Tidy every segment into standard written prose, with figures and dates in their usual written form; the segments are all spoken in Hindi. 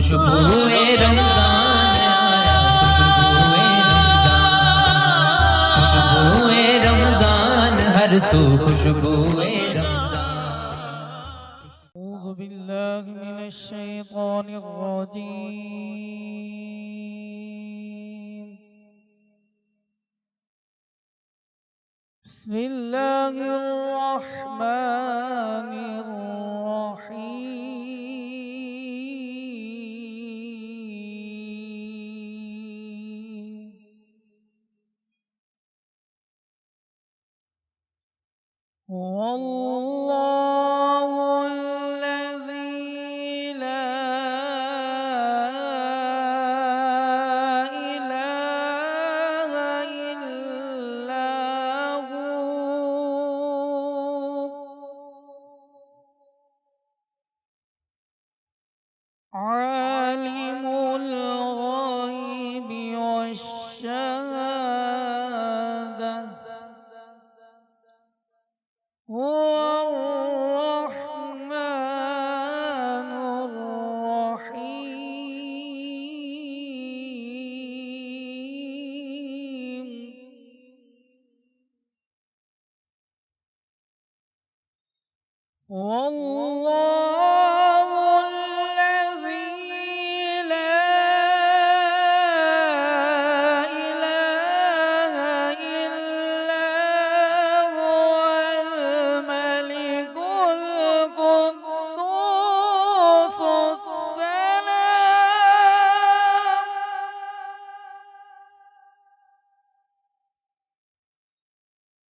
खुशबुए रमजान हर सू खुशबुए अऊज़ु बिल्लाहि मिनश शैतानिर रजीम। बिस्मिल्लाहिर रहमानिर रहीम। वल्लाहु अल्लज़ी ला इलाहा इल्ला हू आलिमुल गैबि वश्शहादा हुवल रहमानुर रहीम। वल्लाहु अल्लज़ी ला इलाहा इल्ला हुवल मलिकुल कुद्दूसुस सलाम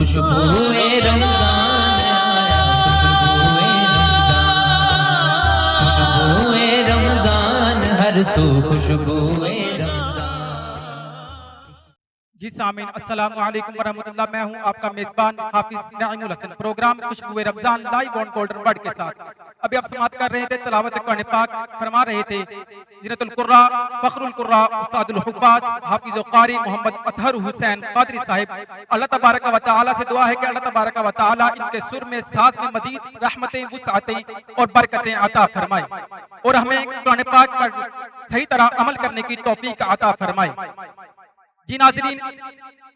खुशबुए रमजान हर सू खुशबुए जी सामीन अस्सलाम वालेकुम वरहमतुल्लाह। मैं हूं आपका मेजबान Hafiz Naimul Hasan. Program Khushbue Ramzan live on Golden Bird के साथ अभी आप समाप्त कर रहे थे तिलावत कुरान पाक फरमा रहे थे जिनतुल कुर्रा फखरुल कुर्रा उस्तादुल हुफ्फाज हाफिज कारी मोहम्मद अतहर हुसैन कादरी साहिब। अल्लाह तबारक व तआला से दुआ है कि अल्लाह तबारक व तआला इनके सुर में साज में मजीद रहमतें वुसअतें और बरकतें अता फरमाए और हमें कुरान पाक पर सही तरह अमल करने की तौफीक अता फरमाए। जी नाज़रीन,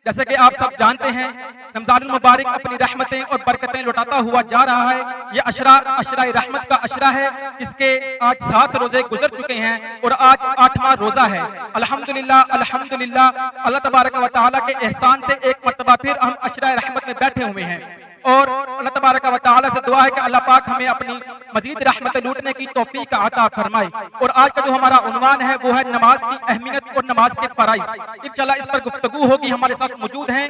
जैसे कि आप सब जानते हैं रमजानुल मुबारक अपनी रहमतें और बरकतें लौटाता हुआ जा रहा है। ये अशराए रहमत का अशरा है। इसके आज 7 रोजे गुजर चुके हैं और आज 8वां रोजा है। अल्हम्दुलिल्लाह अल्हम्दुलिल्लाह, अल्लाह तबारक व तआला के एहसान से एक मर्तबा फिर हम अशराए रहमत में बैठे हुए हैं और अल्लाह तबारक व तआला से दुआ है कि अल्लाह पाक हमें अपनी मजीद रहमत लूटने की तौफीक अता फरमाए। और आज का जो हमारा उन्वान है वो है नमाज की अहमियत और नमाज के फराइज। इंशाल्लाह इस पर गुफ्तगू होगी। हमारे साथ मौजूद हैं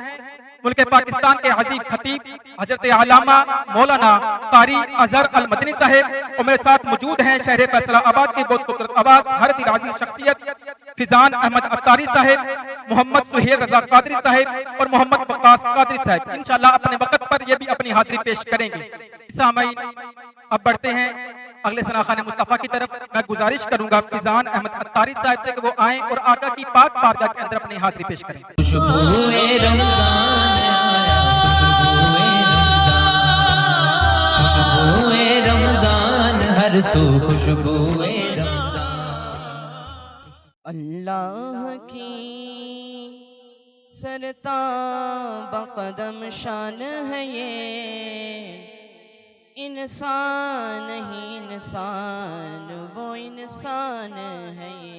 मुल्क पाकिस्तान के अजीब खतीब हजरत आलामा मौलाना कारी अजहर अल मदनी साहब और मेरे साथ मौजूद हैं शहर फैसलाबाद की बहुत खूबसूरत आवाज हर दिल आज़ीम शख्सियत फिजान अहमद अफ्तारी साहब, मोहम्मद सुहेल रजा कादरी साहब और मोहम्मद वक्कास कादरी साहब इंशाअल्लाह अपने वक्त पर ये भी अपनी हाजिरी पेश करेंगे। सामईन अब बढ़ते हैं अगले सनाखाने मुस्तफ़ा की तरफ। मैं गुजारिश करूंगा फिजान अहमद अत्तारी साहब से कि वो आएं और आका की पाक बारगाह के अंदर अपनी हाजिरी पेश करें। खुशबुए रमजान हर सू खुशबुए अल्लाह की सरता बकदम शान है ये, इंसान ही इंसान वो इंसान है ये।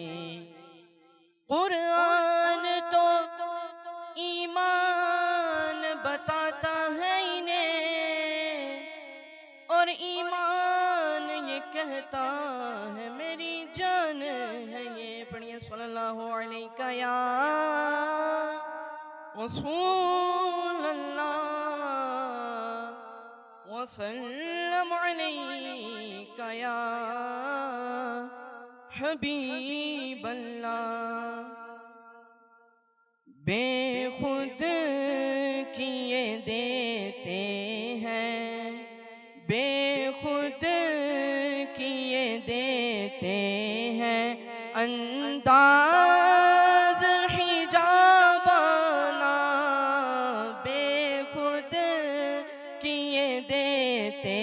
कुरान तो ईमान बताता है इन्हें, और ईमान ये कहता है मेरी जान है ये। पढ़िए सल्लल्लाहु अलैहि या रसूल अल्लाह वसल्लम अलैका या हबीब अल्लाह। बेखुद किए देते हैं, बेखुद किए देते हैं, अंदाज हिजाबाना बेखुद किए देते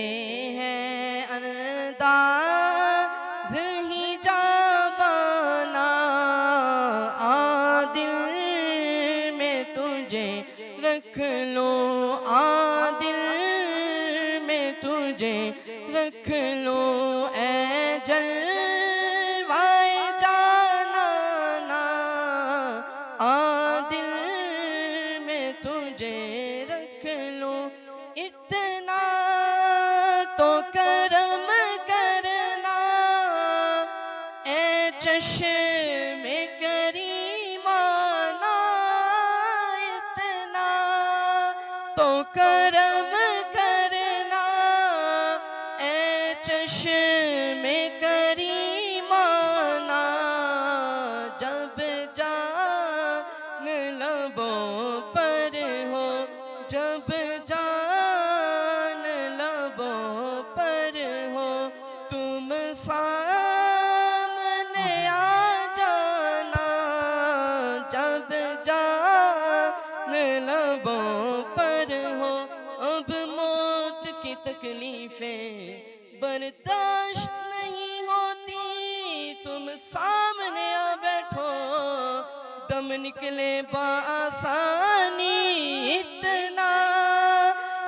हैं, अंदाज हिजाबाना। आदिल में तुझे रख लो, आदिल में तुझे रख लो, ए जलवाए जाना। आदिल में तुझे रख लो, इतना तो करम करना, ए चश्मे करीमाना। इतना तो करम करना, ए चश्मे करीमाना। जब जान लबों पर हो, जब जान लबों पर हो, तुम सामने आ जाना। जब जान लबों पर हो, अब मौत की तकलीफें बर्दाश्त नहीं होती, तुम सामने आ बैठो, दम निकले बासानी। इतना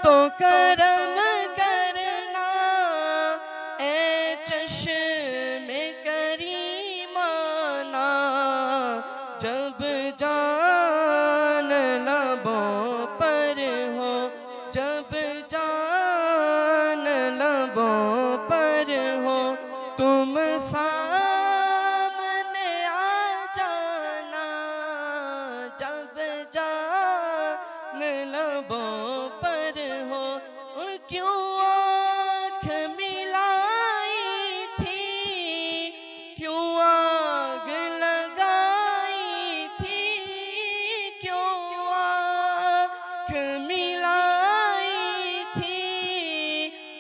तो करम करना, ए चश्मे करीमाना। जब जान लबों पर हो, जब जान लबों पर हो, तुम सामने आ जाना। जब जान लबों पर हो, क्यों आँख मिलाई थी, क्यों आग लगाई थी, क्यों आँख मिलाई थी,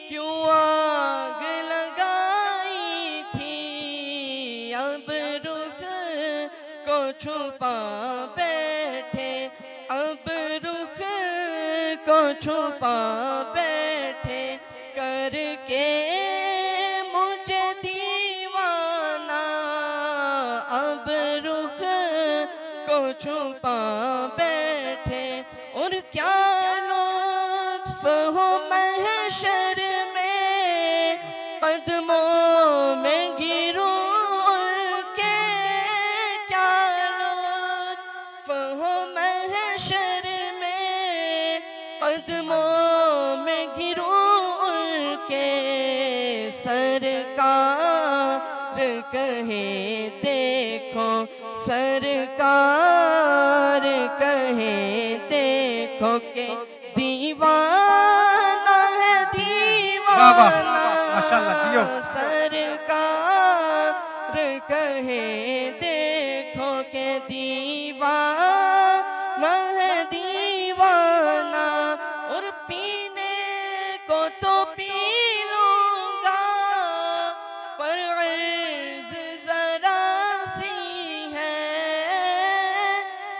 क्यों आग लगाई थी। अब रुख को छुपा बैठे, अब रुख को छुपा बैठे, करके मुझे दीवाना। अब रुख को छुपा बैठे, और क्या लुत्फ हो महशर में, कदमों में गिरूं उनके। क्या लुत्फ हो महशर में, कदमों में गिरूं उनके। सरकार कहे देखो, सरकार कहे देखो, देखो के दीवाना है दीवाना माशाअल्लाह जियो। सरकार कहे देखो के दीवाना है दीवाना और पीने को तो पी लूंगा पर अर्ज़ जरा सी है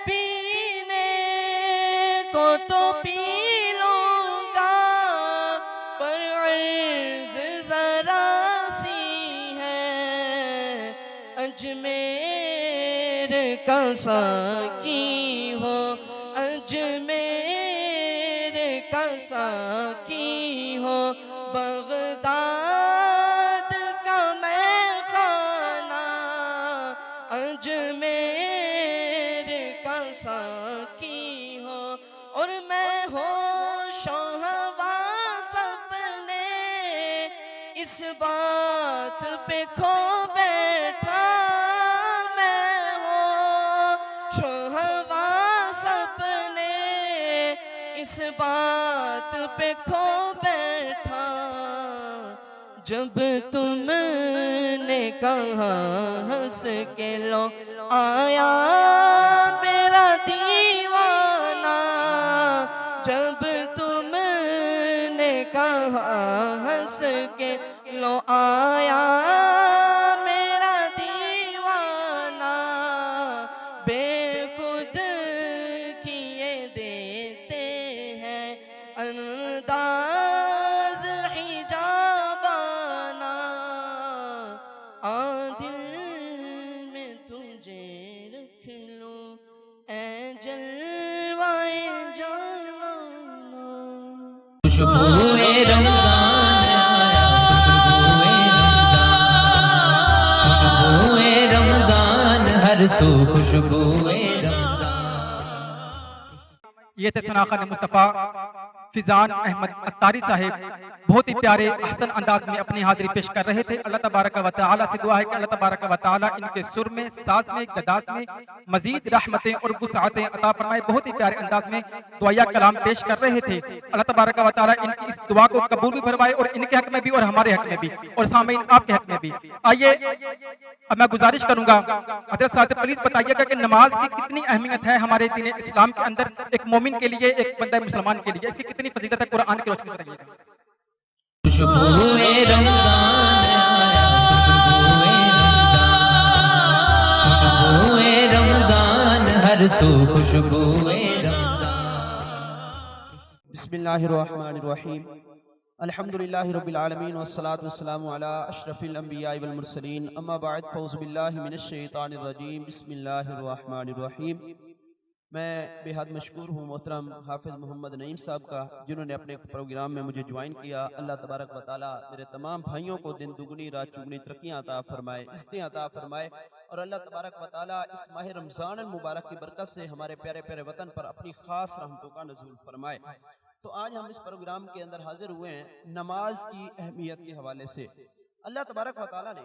पीने को तो पी लूंगा पर अर्ज़ जरा सी है अजमेर का साकी हो अजमेर का साकी हो बगदाद का मैं खाना अजमेर का साकी हो और मैं होशो हवास अपने इस बात पे खो बैठा मैं होशो हवास अपने इस बात पे खो बैठा जब तुमने कहा हंस के लो आया मेरा दीवाना जब तुमने कहा हंस के लो आया मेरा दीवाना बेखुद किए देते हैं अंदाज हिजाबाना आ दिल में तुझे रख लूं ऐ जलवाए जाना खुशबुए रमजान खुशबुए रमजान हर सू खुशबुए ये थे सनाखन मुस्तफ़ा फिजान अहमद अत्तारी साहिब बहुत ही प्यारे हसन अंदाज में अपनी हाजिरी पेश कर रहे थे। अल्लाह तबारक व तआला से दुआ है कि अल्लाह तबारक व तआला इनके सुर में साज में गदास में मजीद रहमतें और वुसअतें अता फरमाए। बहुत ही प्यारे अंदाज में दुआया कलाम पेश कर रहे थे। अल्लाह तबारक व तआला इनकी इस दुआ को कबूल भी फरमाए और इनके हक में भी और हमारे हक में भी और सामीन आपके हक में भी। आइए अब मैं गुजारिश करूंगा हज़रत साहब से प्लीज बताइएगा कि नमाज की कितनी अहमियत है हमारे दीन इस्लाम के अंदर, एक मोमिन के लिए, एक बंदा मुसलमान के लिए, इसकी कितनी फजीलत है कुरान की रोशनी में बताइएगा। खुशबुए रमजान हर सू खुशबुए बिस्मिल्लाहिर्रहमानिर्रहीम अल्हम्दुलिल्लाहि रब्बिल आलमीन वस्सलातु वस्सलामु अला अशरफिल अंबिया वल मुरसलीन अम्मा बाद फौज़ु बिल्लाहि मिनश शैतानिर रजीम बिस्मिल्लाहिर्रहमानिर्रहीम। मैं बेहद मशकूर हूँ मोहतरम हाफिज़ मोहम्मद नईम साहब का जिन्होंने अपने प्रोग्राम में मुझे ज्वाइन किया। अल्लाह तबारक व तआला मेरे तमाम भाइयों को दिन दुगनी रात चुगनी तरक्कियाँ अता फरमाए, इज़्ज़तें अता फरमाए और अल्लाह तबारक व तआला इस माह रमज़ान मुबारक की बरकत से हमारे प्यारे प्यारे वतन पर अपनी ख़ास रहमतों का नज़ूल फरमाए। तो आज हम इस प्रोग्राम के अंदर हाजिर हुए हैं नमाज की अहमियत के हवाले से। अल्लाह तबारक व तआला ने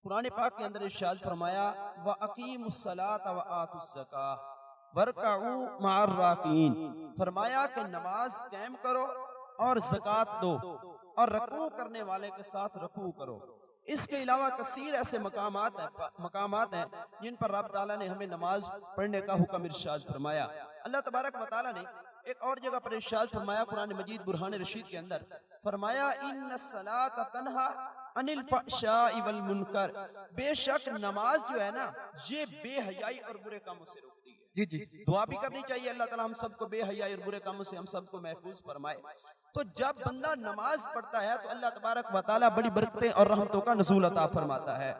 कुरान पाक के अंदर इरशाद फरमाया व अकीमुस्सलात व आतुज़्ज़काह वरकऊ मअर राकीन, फरमाया कि नमाज कायम करो और ज़कात दो और रकू करने वाले के साथ रकू करो। इसके अलावा कसीर ऐसे मकामात हैं जिन पर रब ताला ने हमें नमाज पढ़ने का हुक्म इरशाद फरमाया। अल्लाह तबारक व तआला ने एक और जगह पर इरशाद फरमाया कुरान मजीद बुरहान रशीद के अंदर, फरमाया इन्नस्सलात तन्हा अनिल फहशाई वल मुनकर, बेशक नमाज जो है ना ये बेहयाई और बुरे कामों से रोकती है। जी जी दुआ भी करनी चाहिए अल्लाह ताला हम सबको बेहयाई और बुरे कामों से हम सबको महफूज फरमाए। तो जब बंदा नमाज पढ़ता है तो अल्लाह तबारक व तआला बड़ी बरकतें और रहमतों का नुज़ूल अता फरमाता है।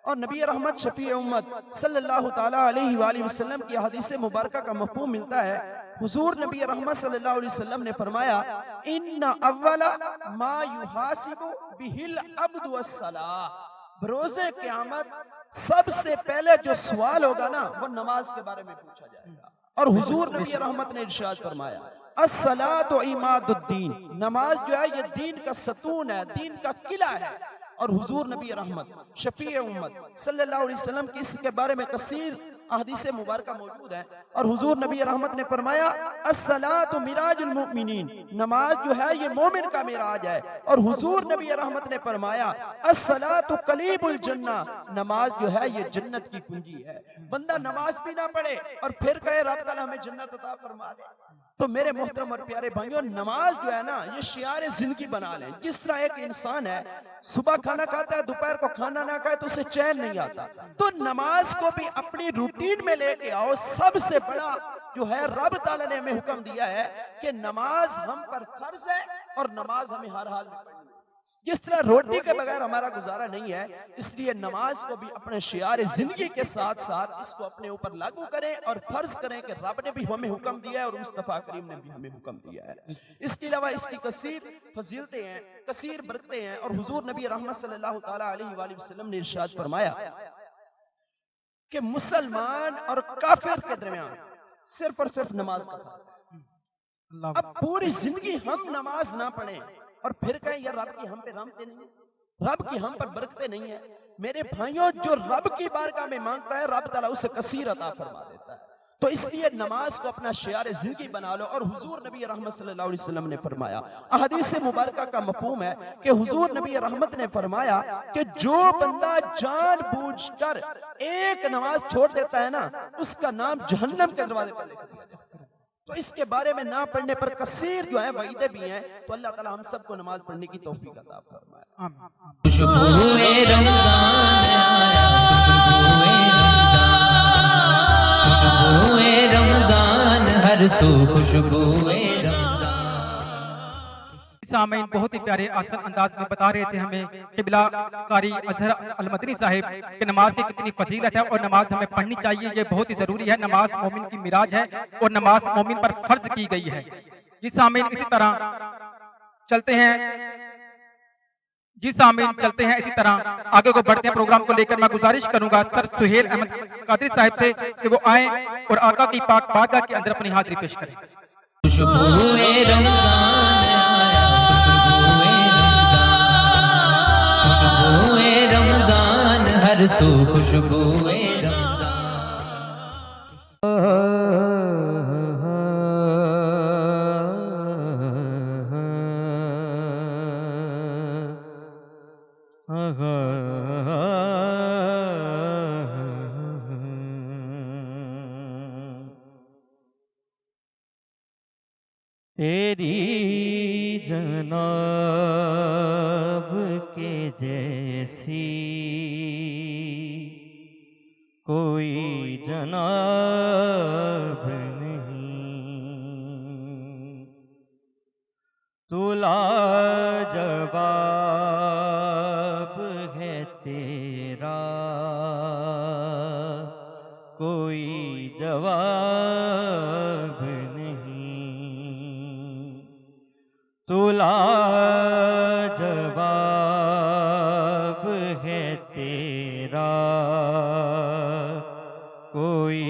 और नबी रहमत शफी उम्मत सल्लल्लाहु ताला अलैहि वसल्लम की हदीस मुबारक का मफ़हूम मिलता है। हुजूर नबी रहमत सल्लल्लाहु अलैहि वसल्लम ने फरमाया इन्ना अव्वला मा युहासिबु बिहिल अब्दु अस्सलाह, बरोज़े क़यामत सबसे पहले जो सवाल होगा ना वो नमाज के बारे में पूछा जाएगा। और हुजूर नबी रहमत ने इरशाद फरमाया अस्सलातु इमादुद्दीन, नमाज जो है ये दीन का सतून है, दीन का किला है। और हुजूर नबी रहमत शफी उम्मत सल्लल्लाहु अलैहि वसल्लम की इसके बारे में कसीर अहदीस मुबारका मौजूद है। और हुजूर नबी रहमत ने फरमाया अस्सलातु मिराजुल मुमिनीन, नमाज जो है ये मोमिन का मिराज है। और हुजूर नबी रहमत ने फरमाया अस्सलातु कलीबुल जन्ना, नमाज जो है ये जन्नत की कुंजी है। बंदा नमाज भी ना पढ़े और फिर कहे रब ताला हमें जन्नत अता फरमा दे। तो मेरे मोहतरम और प्यारे भाइयों, नमाज जो है ना ये शियार जिंदगी बना लें। जिस तरह एक इंसान है सुबह खाना खाता है, दोपहर को खाना ना खाए तो उसे चैन नहीं आता, तो नमाज को भी अपनी रूटीन में लेके आओ। सबसे बड़ा जो है रब ताला ने हमें हुक्म दिया है कि नमाज हम पर फर्ज है और नमाज हमें हर हाल में पढ़नी है। जिस तरह रोटी के बगैर हमारा गुजारा नहीं है, इसलिए नमाज को भी अपने शियार जिंदगी के साथ साथ इसको अपने ऊपर लागू करें और फर्ज करें कि रब ने भी हमें हुक्म दिया है और मुस्तफा करीम ने भी हमें हुक्म दिया है। इसके अलावा इसकी कसीर फजीलतें हैं, कसीर बरकतें हैं। और हुजूर नबी रहमत सल्लल्लाहु ताला अलैहि वसल्लम ने इरशाद फरमाया कि मुसलमान और काफिर के दरमियान सिर्फ और सिर्फ नमाज का फर्क। अब पूरी जिंदगी हम नमाज ना पढ़ें और फिर कहें यार रब की हम पे रहमतें नहीं है, रब की हम पर बरकतें नहीं है। मेरे भाइयों, जो रब की बारगाह में मांगता है रब ताला उसे कसीर अता फरमा देता है। तो इसलिए नमाज को अपना शियार जिंदगी बना लो। और हुजूर नबी रहमत सल्लल्लाहु अलैहि वसल्लम ने फरमाया, अहदीस मुबारका का मफहूम है कि हुजूर नबी रहमत ने फरमाया कि जो बंदा जानबूझकर एक नमाज छोड़ देता है ना, उसका नाम जहन्नम के दरवाजे पर लिखा है। तो इसके बारे में ना पढ़ने पर कसीर जो है वईदे भी हैं। तो अल्लाह ताला हम सबको नमाज पढ़ने की तौफीक अता फरमाए। खुशबुए रमजान हर सू खुशबुए सामीन बहुत ही प्यारे आसान अंदाज में बता रहे थे हमें किबला कारी अजहर अल मदनी साहिब कि नमाज की कितनी फजीलत है और नमाज हमें पढ़नी चाहिए, ये बहुत ही जरूरी है। नमाज मोमिन की मिराज है और नमाज मोमिन पर फर्ज की गई है। जी सामीन इसी तरह चलते हैं, जी सामीन चलते हैं इसी तरह आगे को बढ़ते हैं। प्रोग्राम को लेकर मैं गुजारिश करूंगा सर सुहेल अहमद कादरी साहिब से कि वो आए और आका की पाक बारगाह के अंदर अपनी हाजिरी पेश करें। खुशबुए रमजान हर सू खुशबुए तेरी जनाब के जैसी कोई जनाब नहीं, तू लाजवाब है तेरा कोई जवाब नहीं, तू लाजवाब है तेरा कोई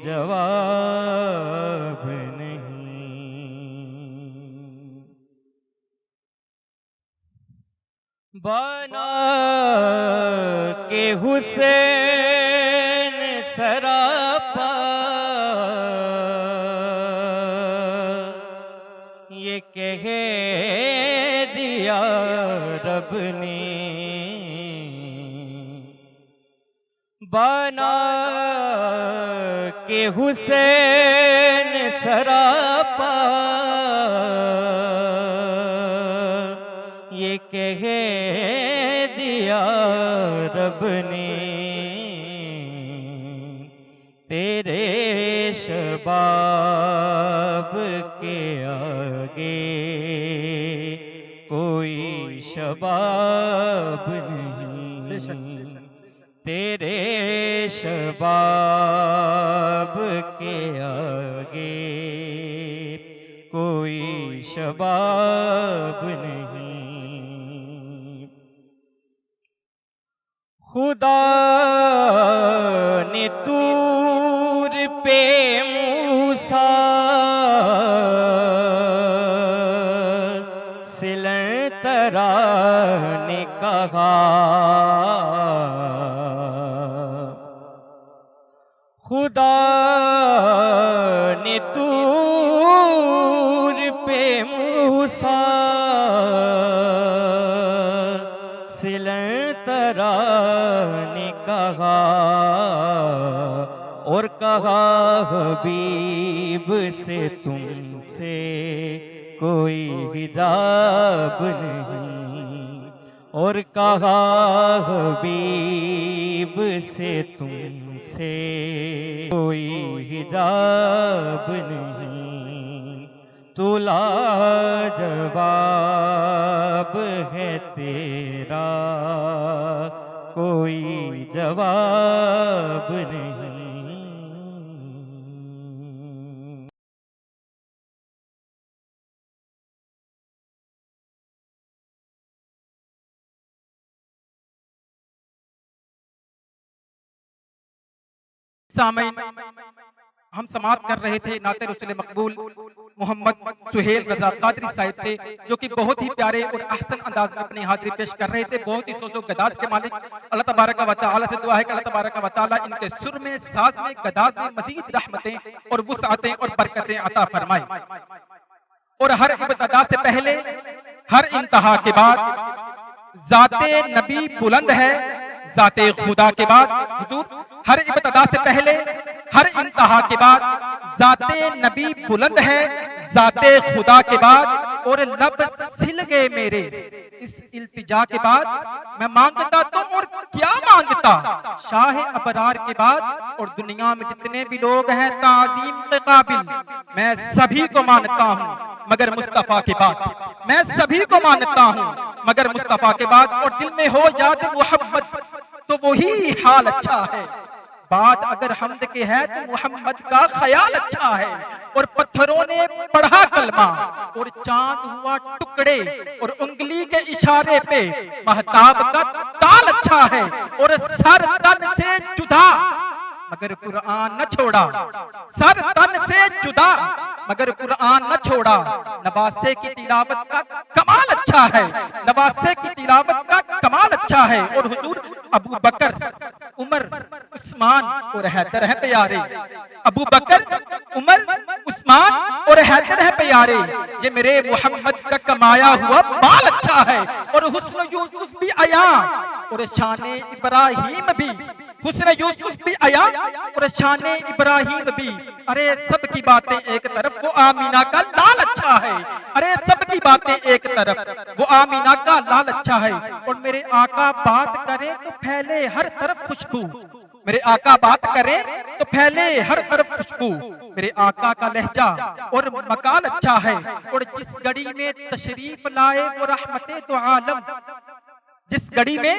जवाब नहीं। बना के हुसैन सरापा ये कह दिया रब ने, बना के हुसैन सरापा ये कह दिया रब ने, तेरे शबाब के आगे कोई शबाब नहीं, तेरे शबाब के आगे कोई शबाब नहीं। खुदा ने तूर पे मूसा सिलतरा ने कहा खुदा ने तूर पे मूसा सिलतरा ने कहा और कहा हबीब से तुमसे कोई हिजाब नहीं और कहा हबीब से तुमसे कोई हिजाब नहीं तू लाजवाब है तेरा कोई जवाब नहीं। सामईन, हम समाप्त कर रहे थे नाते रसूल मकबूल मोहम्मद सुहेल रजा कादरी साहिब से, जो कि बहुत ही प्यारे और अहसन अंदाज में अपनी हाजिरी पेश कर रहे थे। बहुत ही सोजो गदाज के मालिक अल्लाह तबारक व तआला से दुआ है कि अल्लाह तबारक व तआला इनके सुर में, साज में, गदाज में मजीद रहमतें और वुसअतें और बरकतें अता फरमाए। और हर इब्तिदा से पहले, हर इंतहा के बाद जाते नबी बुलंद है, जाते खुदा के बाद हुजूर, हर इब्तिदा से पहले, हर इंतहा के बाद जाते नबी बुलंद है, जाते खुदा के बाद और लब सिल गए मेरे इस इल्तिजा के बाद। मैं मांगता तो और क्या मांगता, शाह अबरार के बाद और दुनिया में जितने भी लोग हैं ताजीम के काबिल, मैं सभी को मानता हूँ मगर मुस्तफा के बाद। मैं सभी को मानता हूँ मगर मुस्तफा के बाद। और दिल में हो याद मोहम्मद तो वही हाल अच्छा है। बात अगर हमद के है तो मोहम्मद का ख्याल अच्छा है। और पत्थरों ने पढ़ा कलमा और चांद हुआ टुकड़े और उंगली के इशारे पे महताब का ताल अच्छा है। और सर तन से जुदा मगर कुरान न छोड़ा, सर तन से जुदा मगर कुरान न छोड़ा। नवासे की तिलावत का कमाल अच्छा है, नवासे की तिलावत का कमाल अच्छा है। और हुजूर अबू बकर, उमर, उस्मान और हैदर है प्यारे। अबू बकर, उमर, उस्मान और हैदर है प्यारे। ये मेरे मोहम्मद का कमाया हुआ बाल अच्छा है। और हुस्न यूसुफ भी आया और शाने इब्राहिम भी, हुस्न यूसुफ भी आया और शाने इब्राहिम भी। अरे सब की बातें एक तरफ, वो आमीना का लाल अच्छा है। अरे सब की बातें एक तरफ, वो आमीना का लाल अच्छा है। और मेरे आका बात करें तो फैले हर तरफ खुशबू, मेरे आका बात करें तो फैले हर तरफ खुशबू। मेरे आका का लहजा और मकाल अच्छा है। और जिस घड़ी में तशरीफ लाए वो रहमते तो आलम, जिस घड़ी में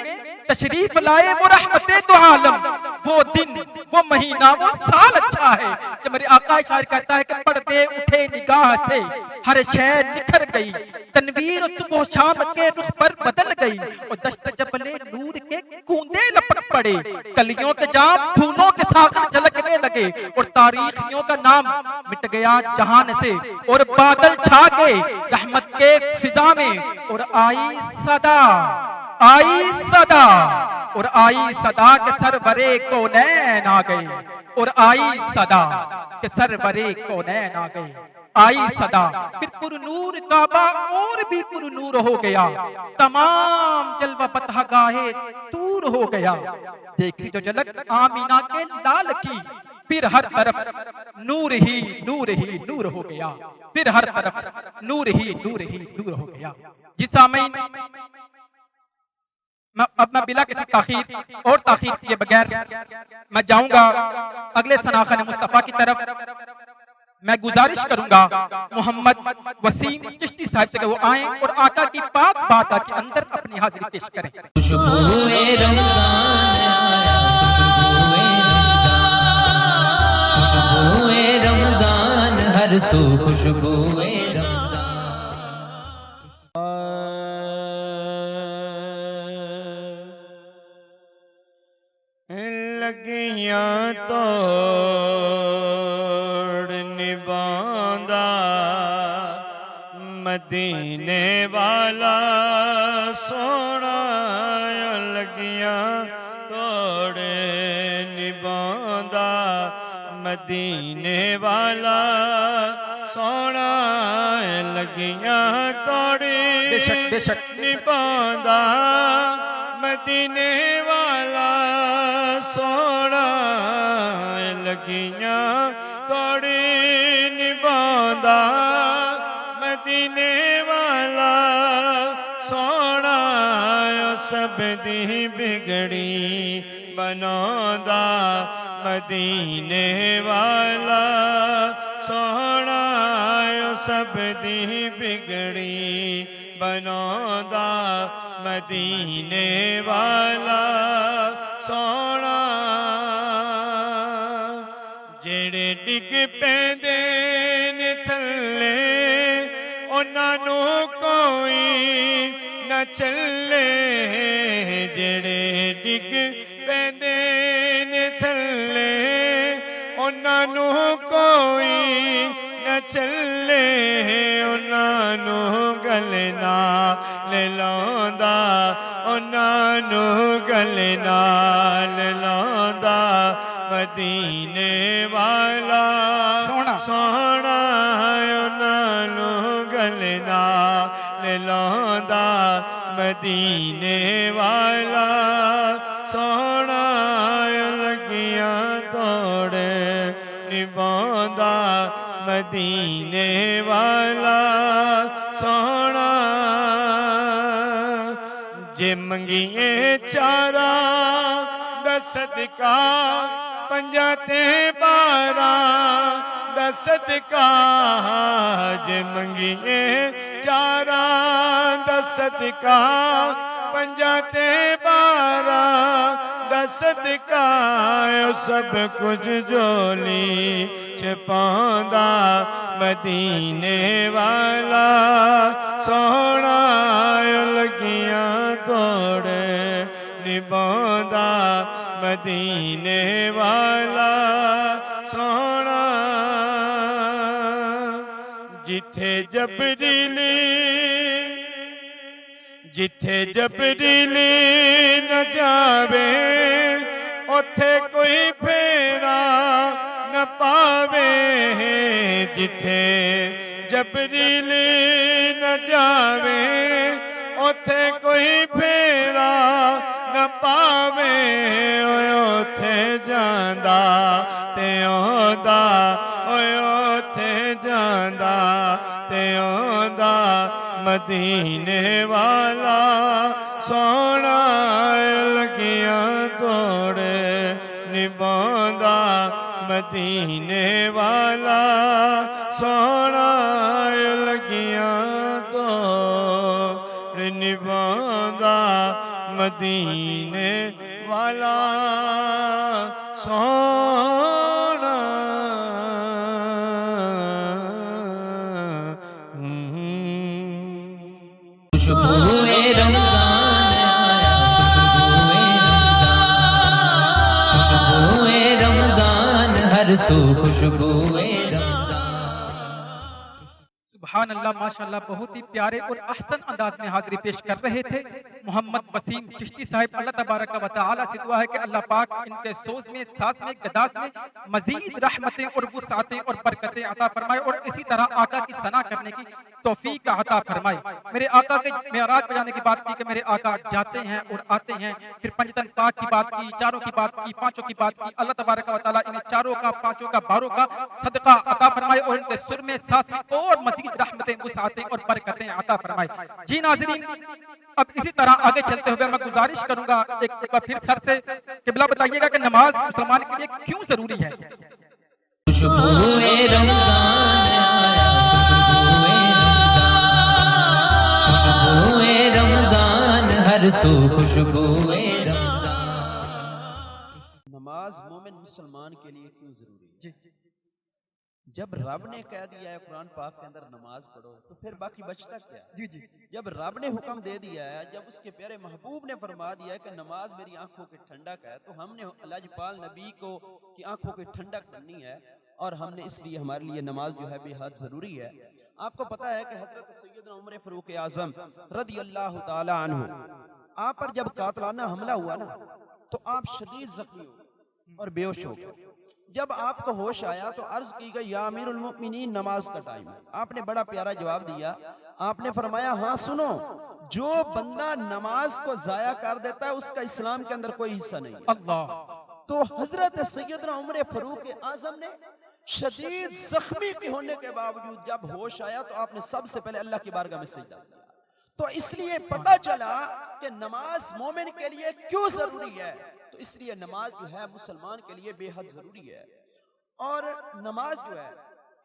तशरीफ लाए वो रहमते तो आलम, वो दिन, वो महीना, वो साल अच्छा है। जब मेरे आका शायर कहता है कि पर्दे उठे निगाह से हर शय निखर गई, तनवीर सुबह शाम के रुख पर बदल गई। और दश्त जबले नूर के कूंदे लपट पड़े, कलियों के जाम फूलों के सागर झलकने लगे। और तारीखियों का नाम मिट गया जहान से और बादल छा गए रहमत के फिजा में। और आई सदा, आई सदा, और आई सदा के सरवरे को नैन आ गए। और आई सदा के सरवरे को नैन आ गए। आई सदा, फिर पुरनूर काबा और भी पुरनूर हो गया। तमाम जलवा बतहा गाहे दूर हो गया। देखी जो झलक आमीना के लाल की, फिर हर तरफ नूर ही नूर ही नूर हो गया। फिर हर तरफ नूर ही नूर ही नूर हो गया। जी सामईन, अब मैं बिला किसी ताखीर और ताखीर किए बगैर मैं जाऊंगा अगले सनाखन मुस्तफा की तरफ। मैं गुजारिश करूंगा मोहम्मद वसीम चिश्ती साहब से कि वो आए और आका की पाक बारगाह के अंदर अपनी हाजिरी पेश करें। खुशबुए रमजान हर सू खुशबुए लगियां तोड़ निभांदा मदीने वाला सोना मदीने वाला सोना लगियां तोड़ी बेशक बेशक निभांदा मदीने वाला सोना लगियां तोड़ी निभांदा मदीने वाला सोना सब दी बिगड़ी बनांदा मदीने वाला सोना सब दी बिगड़ी बनांदा मदीने वाला सोना जेड़े डिग पैंदे ने थल्ले उन्हां नू कोई न चले जेड़े डिग पैंदे ने थल्ले उन्हां नू कोई न चले उन्हां नू गले नाल लांदा उन्हां नू गले नाल लांदा मदीने वाला सोना उन्हां नू गले नाल लांदा मदीने वाला सोना लगियां तोड़े निभांदा मदीने वाला सोना जे मंगिए चारा दा सदका पंजा ते 12 दा सदका जे मंगिए चारा दा सदका पंजा ते 12 दा सदका सब कुछ जोली च पांदा मदीने वाला सोना लगियां तोड़े निभांदा मदीने वाला सोना जिथे जबरीली न जावे उथे कोई फेरा न पावे जिथे जबरीली न जावे उथे कोई फेरा न पावे उथे जांदा ते आंदा उथे जांदा ते आंदा मदीने वाला सोना लगियां तोड़े निभांदा मदीने वाला सोना लगियां तोड़े निभांदा मदीने वाला सोना खुशबुए रमजान हर सू खुशबुए सुभान अल्लाह माशाअल्लाह बहुत ही प्यारे और अहसन अंदाज में हाजिरी पेश कर रहे थे मोहम्मद वसीम चिश्ती साहब। अल्लाह तबारक व तआला से दुआ है कि अल्लाह पाक इनके सोच में सांस में गदास में मजीद रहमतें और वुसअतें और बरकतें अता फरमाए और इसी तरह आका की सना करने की तौफीक अता फरमाए। मेरे आका के मेराज बजाने की बात की कि मेरे आका जाते हैं और आते हैं, फिर पंजतन पाक की बात की, चारों की बात की, पांचों की बात की। अल्लाह तबारक व तआला इन्हें चारों का, पांचों का, बारों का सदका अता फरमाए और इनके सुर में सांस में और मजीद रहमतें वुसअतें और बरकतें अता फरमाए। जी नाज़रीन, अब इसी तरह आगे चलते हुए मैं गुजारिश करूंगा एक बार फिर सर से किबला बताइएगा कि नमाज मुसलमान के लिए क्यों जरूरी है। खुशबुए रमजान हर सू खुशबुए नमाज मोमिन मुसलमान के लिए क्यों जरूरी है? जब रब ने कह दिया है कुरान पाक के अंदर नमाज पढ़ो तो फिर बाकी बचता क्या? जी। जब रब ने हुक्म दे दिया है, जब उसके प्यारे महबूब ने फरमा दिया है कि नमाज मेरी आंखों की ठंडक है, तो हमने अल्लाह नबी को की आंखों की ठंडक करनी है और हमने इसलिए हमारे लिए नमाज जो है बेहद जरूरी है। आपको पता है कि हजरत सैयदना उमर फारूक आजम रदियल्लाहु ताला अन्हु आप पर जब कातलाना हमला हुआ ना, तो आप शदीद जख्मी हो और बेहोश हो गए। जब आपको होश आया तो अर्ज की गई या अमीरुल मुमिनीन नमाज का टाइम है। आपने बड़ा प्यारा जवाब दिया। आपने फरमाया हाँ सुनो, जो बंदा नमाज को जाया कर देता है उसका इस्लाम के अंदर कोई हिस्सा नहीं। अल्लाह। तो हजरत सैयदना उमर फारूक आजम ने शदीद जख्मी के होने के बावजूद जब होश आया तो आपने सबसे पहले अल्लाह की बारगाह में सजदा किया। तो इसलिए पता चला कि नमाज मोमिन के लिए क्यों जरूरी है। तो इसलिए नमाज जो है मुसलमान के लिए बेहद जरूरी है। और नमाज जो है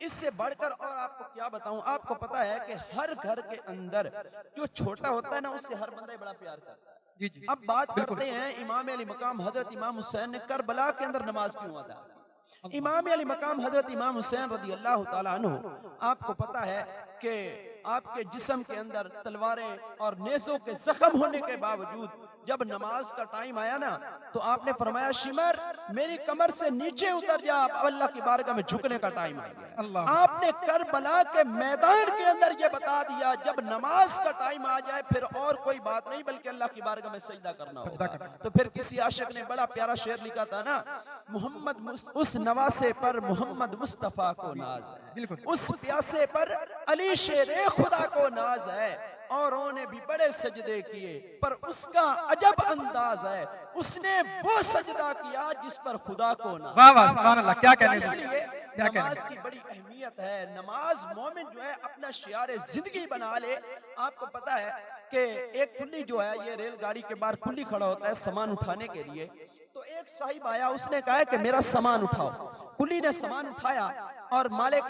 इससे बढ़कर और आपको क्या बताऊं, आपको पता है कि हर घर के अंदर जो छोटा होता है ना उससे हर बंदा बड़ा प्यार करता है। जी जी। अब बात करते हैं इमाम अली मकाम हजरत इमाम हुसैन ने करबला के अंदर नमाज क्यों अदा की। इमाम अली मकाम हजरत इमाम हुसैन रदी अल्लाह ताला अन्हु, आपको पता है कि आपके जिस्म के अंदर तलवारें और नेज़ों के जख्म होने के बावजूद जब नमाज का टाइम आया ना तो आपने फरमाया शिमर मेरी कमर से नीचे उतर जा, अल्लाह की बारगाह में झुकने का टाइम आ गया। आपने करबला के मैदान के अंदर ये बता दिया जब नमाज का टाइम आ जाए फिर और कोई बात नहीं बल्कि अल्लाह की बारगाह में सजदा करना होगा। तो फिर किसी आशिक ने बड़ा प्यारा शेर लिखा था ना, मोहम्मद उस नवासे पर मोहम्मद मुस्तफा को नाज है, उस प्यासे पर अली शेरे खुदा को नाज है, औरों ने भी बड़े सजदे किए पर उसका अजब अंदाज है, उसने वो सजदा किया जिस पर खुदा को नाज। वाह वाह सुभान अल्लाह। क्या कहने इसलिए नमाज की बड़ी अहमियत है। नमाज मोमिन जो है अपना शियार जिंदगी बना ले। आपको पता है कि एक कुल्ली जो है ये रेलगाड़ी के बाहर कुल्ली खड़ा होता है सामान उठाने के लिए। तो एक साहिब आया, उसने कहा कि मेरा सामान उठाओ। कुली ने सामान उठाया और माले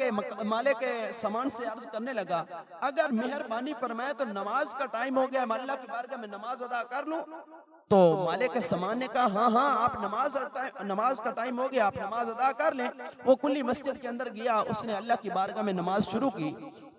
के सामान से अर्ज करने लगा अगर मेहरबानी फरमाए तो नमाज का टाइम हो गया, मैं अल्लाह की बारगाह में नमाज अदा कर लूं। तो माले के सामान ने कहा हाँ हाँ आप नमाज का टाइम हो गया, आप नमाज अदा कर लें। वो कुल्ली मस्जिद के अंदर गया, उसने अल्लाह की बारगाह में नमाज शुरू की।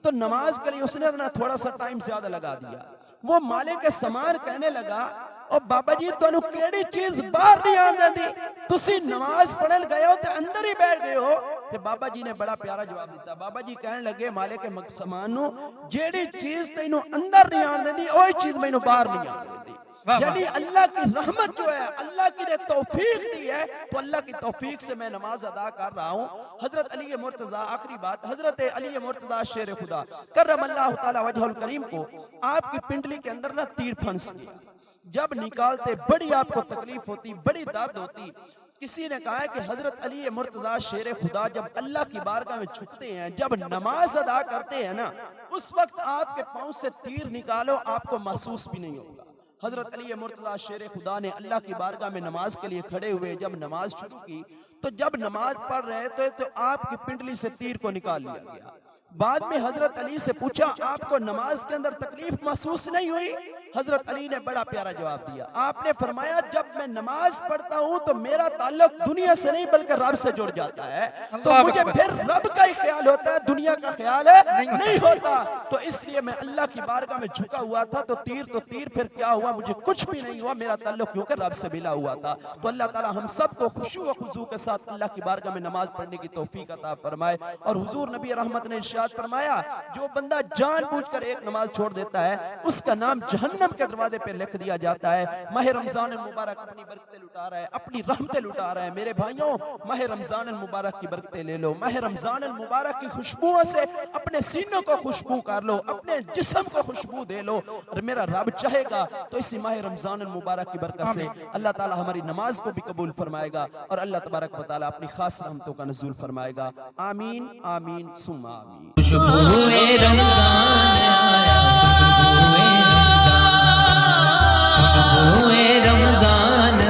तो नमाज के लिए उसने ना थोड़ा सा टाइम ज्यादा लगा दिया। वो माले के सामान कहने लगा ओ बाबा जी तुहानू केड़ी चीज बाहर नहीं आने दी, तुसी नमाज पढ़न गए हो ते अंदर ही बैठ गए हो। ते बाबा जी ने बड़ा प्यारा जवाब दिता। बाबा जी कहने लगे माले के सामान नू जेड़ी चीज तैनू अंदर नहीं आने दी ओही चीज मैनू बाहर नहीं आने दी। यानी अल्लाह की रहमत जो है, अल्लाह की ने तौफीक दी है, तो अल्लाह की तौफीक से मैं नमाज अदा कर रहा हूँ। हजरत अली मुर्तजा, आखिरी बात, हजरत अली मुर्तजा शेर खुदा करमल्लाहु ताला वजहुल करीम को आपकी पिंडली के अंदर ना तीर फंस गया। जब निकालते बड़ी आपको तकलीफ होती, बड़ी दर्द होती। किसी ने कहा है कि हजरत अली मुर्तजा शेर खुदा जब अल्लाह की बारगाह में झुकते हैं, जब नमाज अदा करते हैं ना, उस वक्त आपके पांव से तीर निकालो आपको महसूस भी नहीं होगा। हजरत अली मुर्तजा शेर खुदा ने अल्लाह की बारगाह में नमाज के लिए खड़े हुए, जब नमाज शुरू की तो जब नमाज पढ़ रहे थे तो आपकी पिंडली से तीर को निकाल लिया गया। बाद में हजरत अली से पूछा आपको नमाज के अंदर तकलीफ महसूस नहीं हुई? हजरत अली ने बड़ा प्यारा जवाब दिया। आपने फरमाया जब मैं नमाज पढ़ता हूँ तो मेरा ताल्लुक दुनिया से नहीं बल्कि रब से जुड़ जाता है, तो मुझे फिर रब का ही ख्याल होता है, दुनिया का ख्याल नहीं होता। तो इसलिए मैं अल्लाह की बारगाह में झुका हुआ था। तो तीर फिर क्या हुआ, मुझे कुछ भी नहीं हुआ, मेरा ताल्लुक क्योंकि रब से मिला हुआ था। तो अल्लाह ताला हम सबको खुशू व खुजू के साथ अल्लाह की बारगाह में नमाज पढ़ने की तौफीक अता फरमाए। और हुजूर नबी रहमत ने इरशाद फरमाया जो बंदा जानबूझकर एक नमाज छोड़ देता है उसका नाम जहन्नम के दरवाजे पे लिख दिया जाता है। माह रमजान मुबारक अपनी बरकतें लुटा रहा है, अपनी रहमतें लुटा रहा है। मेरे भाइयों माह रमजान मुबारक की बरकतें ले लो। माह रमजान मुबारक की खुशबुओं से अपने सीनों को खुशबू कर लो, अपने जिस्म को खुशबू दे लो। और मेरा रब चाहेगा तो इसी माह रमजान मुबारक की बरकत से अल्लाह ताला हमारी नमाज को भी कबूल फरमाएगा और अल्लाह तबारक व तआला अपनी खास रहमतों का नज़ूल फरमाएगा। आमीन आमीन सुम्मा आमीन। खुशबुए रमजान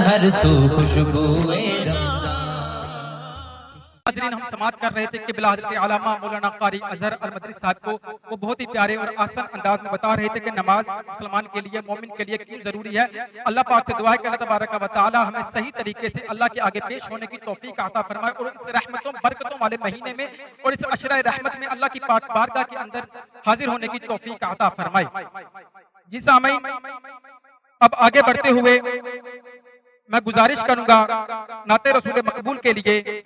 हर सू खुशबुए नाज़रीन, हम समाअत कर रहे थे कि बिला हज़रत अल्लामा मौलाना कारी अज़हर अल मदनी साहब को वो बहुत ही प्यारे और आसान अंदाज में बता रहे थे कि नमाज मुसलमान के लिए, मोमिन के लिए क्यों जरूरी है। अल्लाह पाक से दुआ है कि अल्लाह तबारक व तआला हमें सही तरीके से अल्लाह के आगे पेश होने की तौफीक अता फरमाए और इस रहमतों बरकतों वाले महीने में और इस अशरा रहमत में अल्लाह की पाक बारगाह के अंदर हाजिर होने की तौफीक अता फरमाए। जी सामईन, अब आगे बढ़ते हुए मैं गुजारिश करूंगा नाते रसूल मकबूल के लिए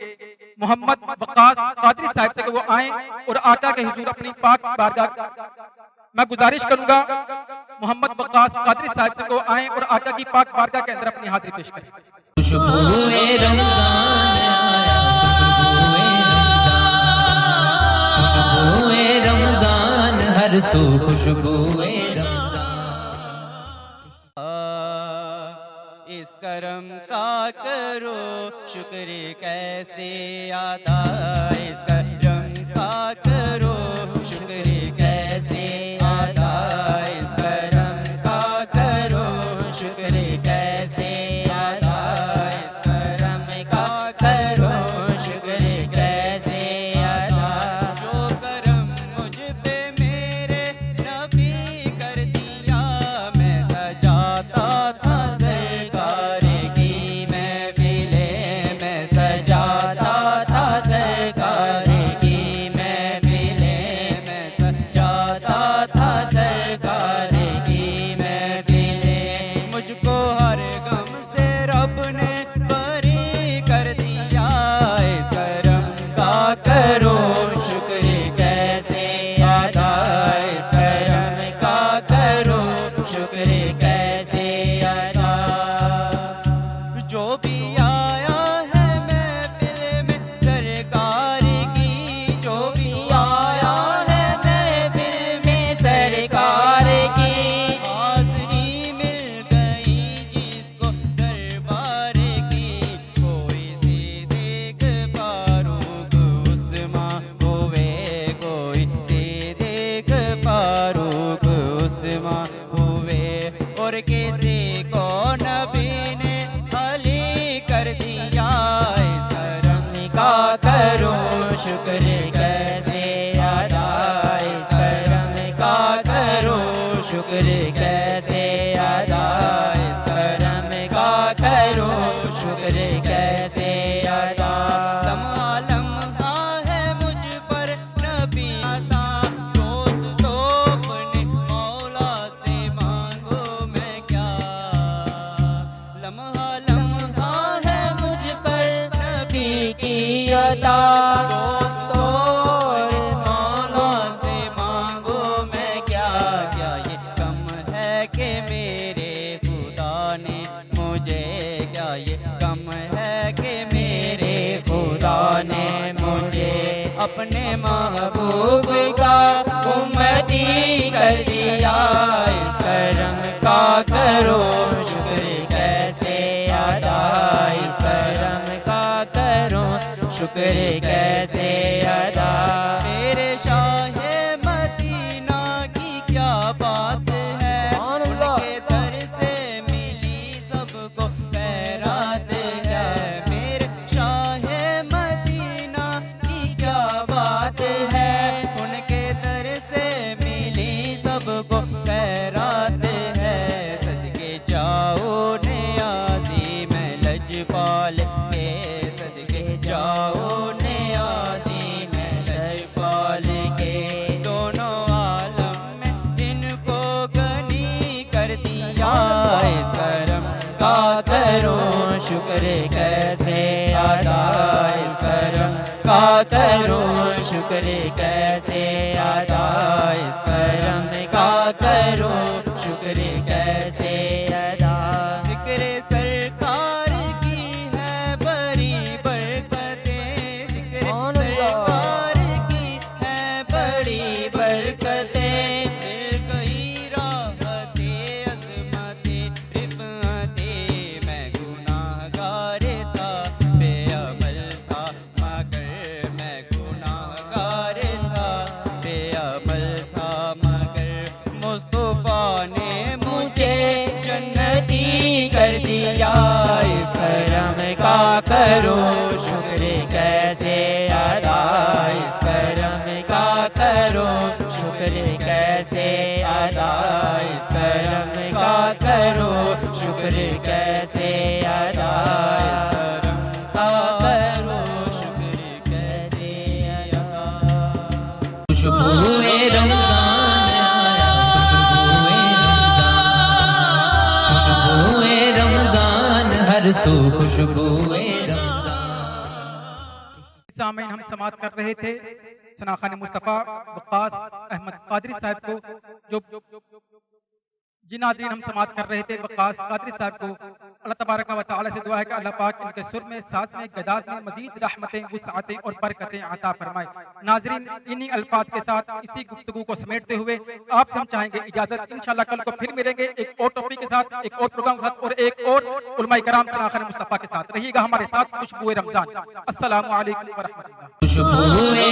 मोहम्मद वक्कास कादरी साहब से कि वो आए और आका के हुजूर अपनी पाक बारगाह, मैं गुजारिश करूंगा मोहम्मद वक्कास कादरी साहब से कि वो आए और आका की पाक बारगाह के अंदर अपनी हाजिरी पेश करें। खुशबुए रमजान आया। हर सू खुशबुए रमजान। इस करम का करो शुक्र कैसे अदा, इस करम का करो शुक्र कैसे अदा, इस करम का करो शुक्र कैसे अदा, इस करम का करो शुक्र कैसे अदा। जो करम मुझ पे मेरे नबी कर दिया, मैं सजाता था सरकार की महफिले, मैं सजाता था सरकार की महफिले, मैं सजाता था सरकार की महफिले। मुझको हर गम से रब ने बरी कर दिया, इस करम का करो शुक्र कैसे अदा, इस करम का करो शुक्र कैसे अदा। जो भी आया है महफिल में सरकार की, जो भी आया है महफिल में सरकार की, हाज़री मिल गई जिसको दरबार की। कोई से देख फारूक उस्मान हुए, कोई से देख फारूक उस्मान हुए, और किसी को नबी ने अली कर दिया। इस करम का करो शुक्र कैसे अदा, इस करम का करो शुक्र कैसे अदा, इस करम का करो शुक्र कैसे अदा। लम्हा लम्हा है मुझ पर नबी आता, दोस्त तो अपने मौला से मांगो मैं क्या। लम्हा लम्हा है मुझ पर नबी की अता, दोस्तों और मौला से मांगो मैं क्या। क्या ये कम है कि मेरे खुदा ने मुझे, क्या ये कम है कि मेरे खुदा ने मुझे अपने महबूब का उम्मती कर दिया। इस करम का करो शुक्र कैसे अदा, इस करम का करो शुक्र कैसे अदा। मेरे शाहे मदीना की क्या बात है, उनके दर से मिली सबको खैरात है। मेरे शाहे मदीना की क्या बात है, उनके दर से मिली सबको खैरात है। सदके जाओ नियाज़ी मैं लजपाल के, सदके जाओ नियाज़ी मैं लजपाल के। दोनों आलम में इनको गनी कर दिया। इस करम का करो शुक्र कैसे अदा, इस करम का करो शुक्र कैसे अदा, इस करम का करो शुक्र कैसे अदा। जिक्र सरकार की है बड़ी बरकतें, जिक्र सरकार की है बड़ी बरकतें। मिल गई राहतें अज़मतें रिफ़अतें, मैं गुनाहगार था बेअमल था मगर, मैं गुनाहगार था बेअमल था मगर। मुस्तफ़ा ने मुझे जन्नती कर दिया। इस करम का करो शुक्र कैसे अदा, इस करम का करो शुक्र कैसे अदा, इस करम का करो शुक्र कैसे अदा, इस करम का करो शुक्र कैसे अदा। खुशबुए रमजान आया, खुशबुए रमजान हर सू खुशबुए रमजान। सामईन हम समात कर रहे थे सनाखान मुस्तफ़ा वक्कास अहमद कादरी साहब को, जो जी नाज़रीन हम समात कर रहे थे वक्कास कादरी साहब को अल्लाह तबारक व तआला से दुआ है कि अल्लाह पाक इनके सुर में, सांस में, गदाज में मजीद रहमतें, वुसअतें और बरकतें अता फरमाए। नाज़रीन, इन्हीं अल्फाज के साथ इसी गुफ्तगू को समेटते हुए आपसे हम चाहेंगे इजाजत। इंशाअल्लाह कल को फिर मिलेंगे एक और टॉपिक के साथ, एक और प्रोग्राम के साथ और एक और उलमाए कराम सलाखन मुस्तफा के साथ। रहिएगा हमारे साथ खुशबुए रमजान। अस्सलामु अलैकुम व रहमतुल्लाह। खुशबुए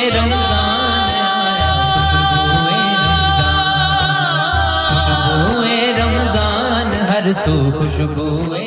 रमजान हर सू खुशबुए